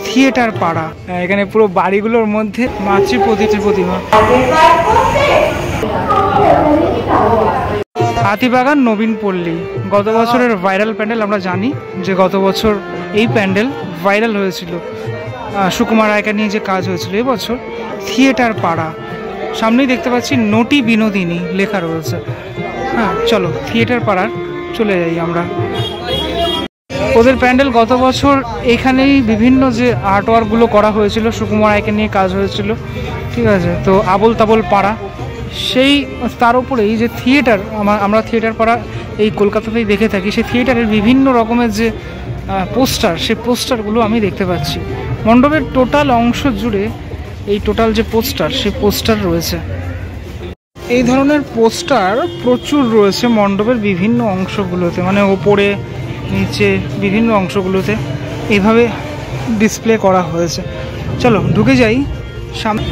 Theatre পাড়া, এখানে পুরো বাড়িগুলোর মধ্যে মাতৃ প্রতিমা। হাতিবাগান নবীন পল্লী গত বছরের ভাইরাল প্যান্ডেল। আমরা জানি যে গত বছর এই প্যান্ডেল ভাইরাল হয়েছিল, সুকুমার রায়কে নিয়ে যে কাজ হয়েছিল। এবছর থিয়েটার পাড়া, সামনেই দেখতে পাচ্ছি নটি বিনোদিনী লেখা রয়েছে। হ্যাঁ, চলো থিয়েটার পাড়ার চলে যাই আমরা। ওদের প্যান্ডেল গত বছর এখানেই বিভিন্ন যে আর্টওয়ার্কগুলো করা হয়েছিল, সুকুমার রায়কে নিয়ে কাজ হয়েছিল, ঠিক আছে। তো আবল তাবল পাড়া, সেই তার উপরেই যে থিয়েটার, আমরা থিয়েটার পাড়া এই কলকাতাতেই দেখে থাকি। সেই থিয়েটারের বিভিন্ন রকমের যে পোস্টার, সেই পোস্টারগুলো আমি দেখতে পাচ্ছি মণ্ডপের টোটাল অংশ জুড়ে। এই টোটাল যে পোস্টার, সেই পোস্টার রয়েছে। এই ধরনের পোস্টার প্রচুর রয়েছে মণ্ডপের বিভিন্ন অংশগুলোতে, মানে ওপরে নিচে বিভিন্ন অংশগুলোতে এইভাবে ডিসপ্লে করা হয়েছে। চলো ঢুকে যাই সামনে,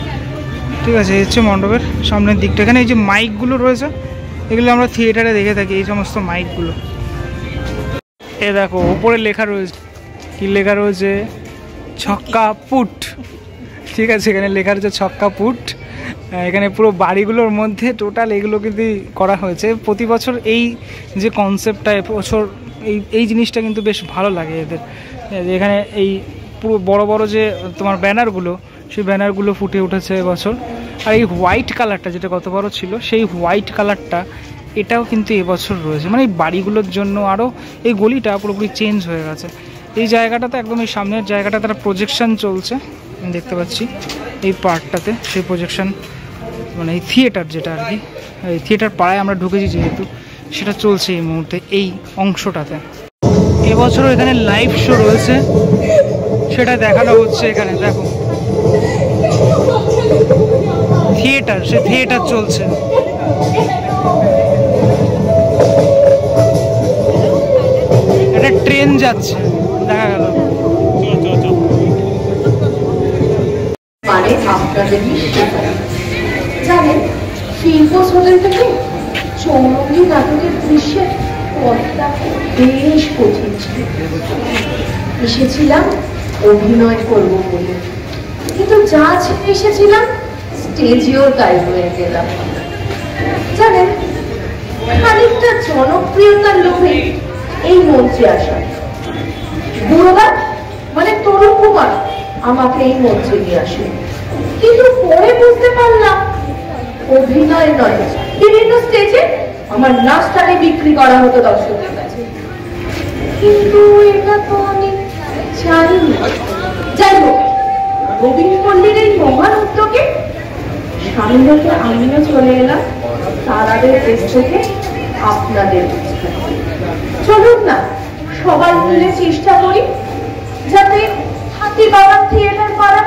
ঠিক আছে। এই হচ্ছে মণ্ডপের সামনের দিকটা। এখানে এই যে মাইকগুলো রয়েছে, এগুলো আমরা থিয়েটারে দেখে থাকি, এই সমস্ত মাইকগুলো। এ দেখো ওপরে লেখা রয়েছে, কি লেখা রয়েছে? ছক্কা পুট, ঠিক আছে। এখানে লেখা রয়েছে ছক্কা পুট। এখানে পুরো বাড়িগুলোর মধ্যে টোটাল এগুলো কিন্তু করা হয়েছে। প্রতি বছর এই যে কনসেপ্টটা, এবছর এই জিনিসটা কিন্তু বেশ ভালো লাগে এদের। এখানে এই পুরো বড় বড় যে তোমার ব্যানারগুলো, সেই ব্যানারগুলো ফুটে উঠেছে এবছর। আর এই হোয়াইট কালারটা যেটা গতবারও ছিল, সেই হোয়াইট কালারটা এটাও কিন্তু এবছর রয়েছে। মানে এই বাড়িগুলোর জন্য আরও এই গলিটা পুরোপুরি চেঞ্জ হয়ে গেছে। এই জায়গাটাতে একদম এই সামনের জায়গাটা তারা প্রজেকশন চলছে, আমি দেখতে পাচ্ছি এই পার্টটাতে। সেই প্রজেকশন মানে এই থিয়েটার যেটা আর কি, এই থিয়েটার পাড়ায় আমরা ঢুকেছি যেহেতু, সেটা চলছে এই মুহূর্তে এই অংশটাতে। এবছরও এখানে লাইভ শো রয়েছে, সেটা দেখানো হচ্ছে। এখানে দেখো থিয়েটার, সে থিয়েটার চলছে। একটা ট্রেন যাচ্ছে, দেখা গেল। জানেন, শিল্প হোটেল থেকে চৌরঙ্গী নাটকের দৃশ্যের পথটা বেশ কঠিন ছিল। এসেছিলাম অভিনয় করবো বলে, কিন্তু যা ছেড়ে এসেছিলাম স্টেজেও তাই হয়ে গেলাম। জানেন, খানিকটা জনপ্রিয়তার লোভে এই মঞ্চে আসা। বুড়োদা মানে তরুণ কুমার আমাকে এই মঞ্চে নিয়ে আসে, কিন্তু পরে বুঝতে পারলাম অভিনয় নয়, বিভিন্ন স্টেজে আমার নাচটাকে বিক্রি করা হতো দর্শকদের কাছে। কিন্তু এটা তো আমি জানিনি। যাই হোক, নবীন পল্লীর এই মহান উদ্যোগে সামনে আমিও চলে এলাম তারাদের দেশ থেকে আপনাদের। চলুন না সবাই মিলে চেষ্টা করি যাতে হাতিবাগান থিয়েটার পাড়ার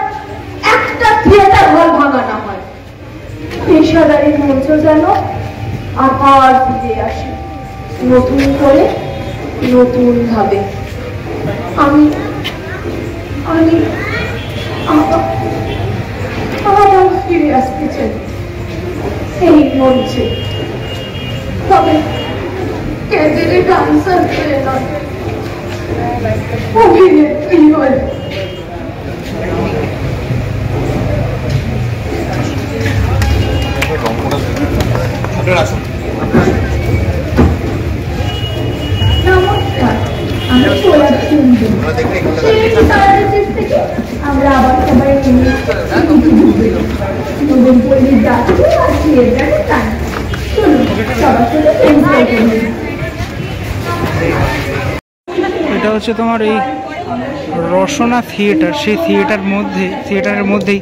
একটা থিয়েটার হল ভাঙা না হয়। পেশাদারি মঞ্চ যেন আবার ফিরে আসে নতুন করে, নতুন ভাবে। আমি আমি আবার ফিরে আসতে চাই এই মঞ্চে, তবে ক্যাডেটে ডান্সার হয়ে নয়, অভিনেত্রী হয়ে। নমস্কার, আমি সোলা সিন্ধু। আমরা আবার সবাই নবীন পল্লীর যাত্রী আর থিয়েটারে টান। চলুন সবার সাথে। এটা হচ্ছে তোমার এই রসনা থিয়েটার। সেই থিয়েটারের মধ্যেই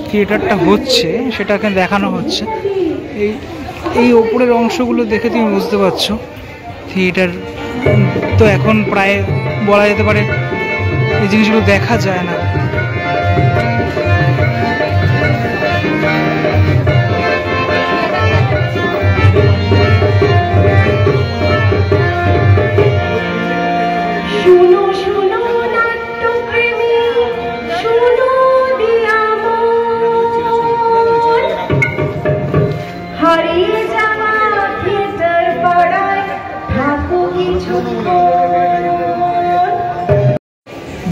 থিয়েটারটা হচ্ছে, সেটাকে দেখানো হচ্ছে। এই ওপরের অংশগুলো দেখে তুমি বুঝতে পারছো থিয়েটার তো এখন প্রায় বলা যেতে পারে এই জিনিসগুলো দেখা যায় না। হারিয়ে যাওয়া থিয়েটার পাড়ায় থাকো কিছু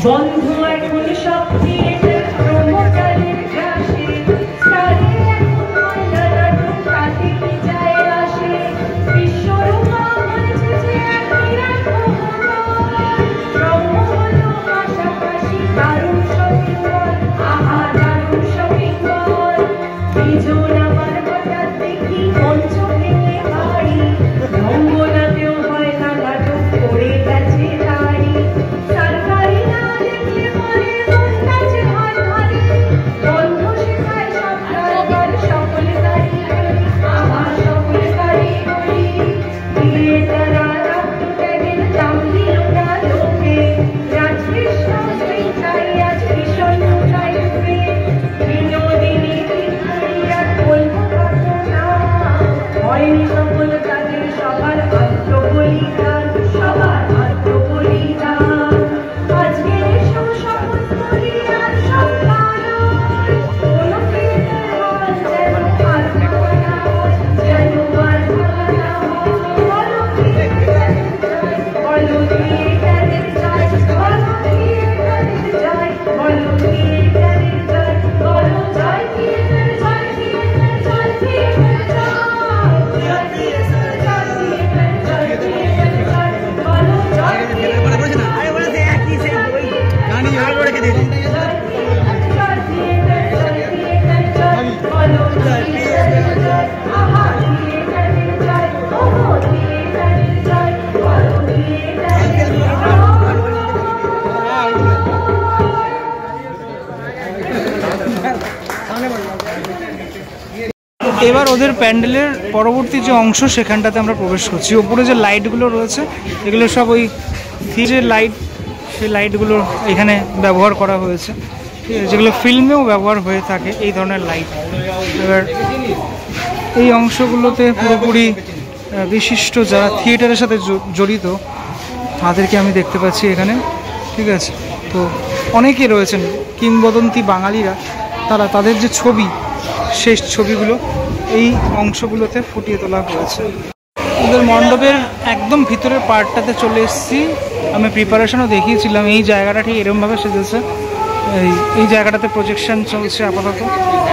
বন্ধু এখন সব থিয়েটার প্রমোটারের গ্রাসে স্টারে এখন ময়লারা ঢুকাতে কি যায় আসে বিশ্বরূপা হয়েছে যে এক বিরাট মহাকার ব্রহ্ম হলো পাশাপাশি দারুণ শপিং মল আহা দারুণ শপিং মল বিজন আমার হঠাৎ দেখি মঞ্চ ভেঙে বাড়ি মঙ্গলাতেও হয় না নাটক করে গেছে তারি সরকারি না দেখলে পরে মন কাছে হাত ধরে বন্ধ শেখায় সব কারবার সকল কারিগরি আমার সকল কারিগরি দিয়ে তারা রক্ত ত্যাগের দাম দিল না লোকে রাজকৃষ্ণ শ্রী চাই আজ ভীষণ উঠাইবে বিনোদিনী বিক্রিয়া বলবো কত না হয়নি সকল তাদের সবার আত্মবলিদান সবার আত্মবলিদান আজকে এসো শপথ করি আর সন্তান কোনো ফিল্টার হল যেন আর ভাঙা না হয় যেন আর ভাঙা না হয় বলো থিয়েটারের জয় বলো থিয়েটারের জয় বলো থিয়েটারের জয় বলো থিয়েটারের জয় বলো জয় থিয়েটার জয় থিয়েটার জয় থিয়েটার জয় থিয়েটার জয় থিয়েটার জয় থিয়েটার জয় বলো জয় থিয়েটার আরে বলে সে একই সেই বই গানি আর রেখে দিয়ে এবার ওদের প্যান্ডেলের পরবর্তী যে অংশ সেখানটাতে আমরা প্রবেশ করছি। ওপরে যে লাইটগুলো রয়েছে এগুলো সব ওই যে লাইট, সেই লাইটগুলো এখানে ব্যবহার করা হয়েছে, ঠিক আছে, যেগুলো ফিল্মেও ব্যবহার হয়ে থাকে এই ধরনের লাইট। এবার এই অংশগুলোতে পুরোপুরি বিশিষ্ট যারা থিয়েটারের সাথে জড়িত তাদেরকে আমি দেখতে পাচ্ছি এখানে, ঠিক আছে। তো অনেকে রয়েছেন কিংবদন্তি বাঙালিরা, তারা তাদের যে ছবি শেষ ছবিগুলো এই অংশগুলোতে ফুটিয়ে তোলা হয়েছে। ওদের মণ্ডপের একদম ভিতরের পার্টটাতে চলে এসেছি। আমি প্রিপারেশনও দেখিয়েছিলাম, এই জায়গাটা ঠিক এরকমভাবে সেজেছে। এই জায়গাটাতে প্রজেকশন চলছে আপাতত।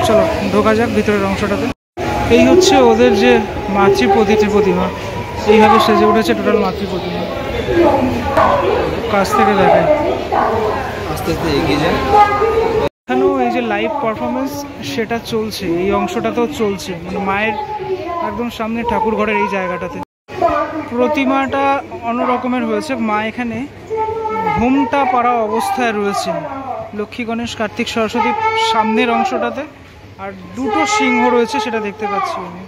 চলো ঢোকা যাক ভিতরের অংশটাতে। এই হচ্ছে ওদের যে মাতৃ প্রতিমা, এইভাবে সেজে উঠেছে টোটাল মাতৃ প্রতিমা। কাছ থেকে দেখায়, আস্তে আস্তে এগিয়ে যায়। এখানেও এই যে লাইভ পারফরমেন্স সেটা চলছে, এই অংশটাতেও চলছে, মানে মায়ের একদম সামনে ঠাকুর ঘরের এই জায়গাটাতে। প্রতিমাটা অন্যরকমের হয়েছে, মা এখানে ঘুমটা পাড়া অবস্থায় রয়েছেন। লক্ষ্মী গণেশ কার্তিক সরস্বতী সামনের অংশটাতে, আর দুটো সিংহ রয়েছে সেটা দেখতে পাচ্ছি আমি।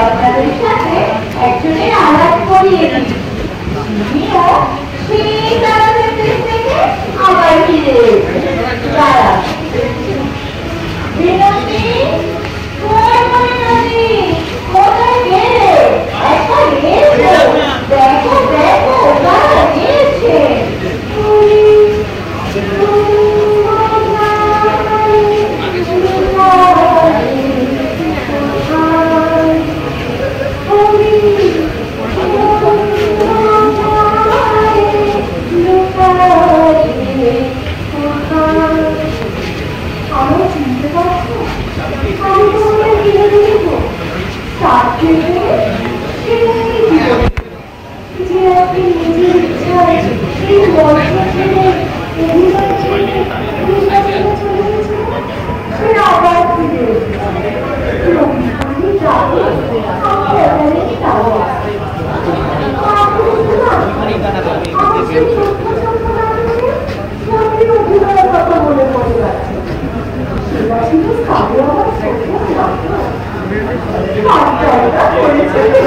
আপনাদের সাথে একজনের আলাপ করিয়ে দিই, সেই তারাদের দেশ থেকে আবার ফিরে এসেছে। তারা বিনোদী কোথায় গেলে একটা দেখো দেখো তারা গিয়েছে। Thank you.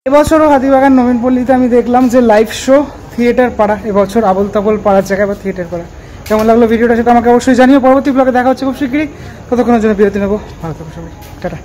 এবছরও হাতিবাগান নবীনপল্লীতে আমি দেখলাম যে লাইভ শো থিয়েটার পাড়া, এবছর আবল তাবল পাড়ার জায়গায় বা থিয়েটার পাড়া। কেমন লাগলো ভিডিওটা সেটা আমাকে অবশ্যই জানিও। পরবর্তী ব্লগে দেখা হচ্ছে খুব শিগগিরই। ততক্ষণের জন্য বিরতি নেবো। ভালো থাকো সবাই, টাটা।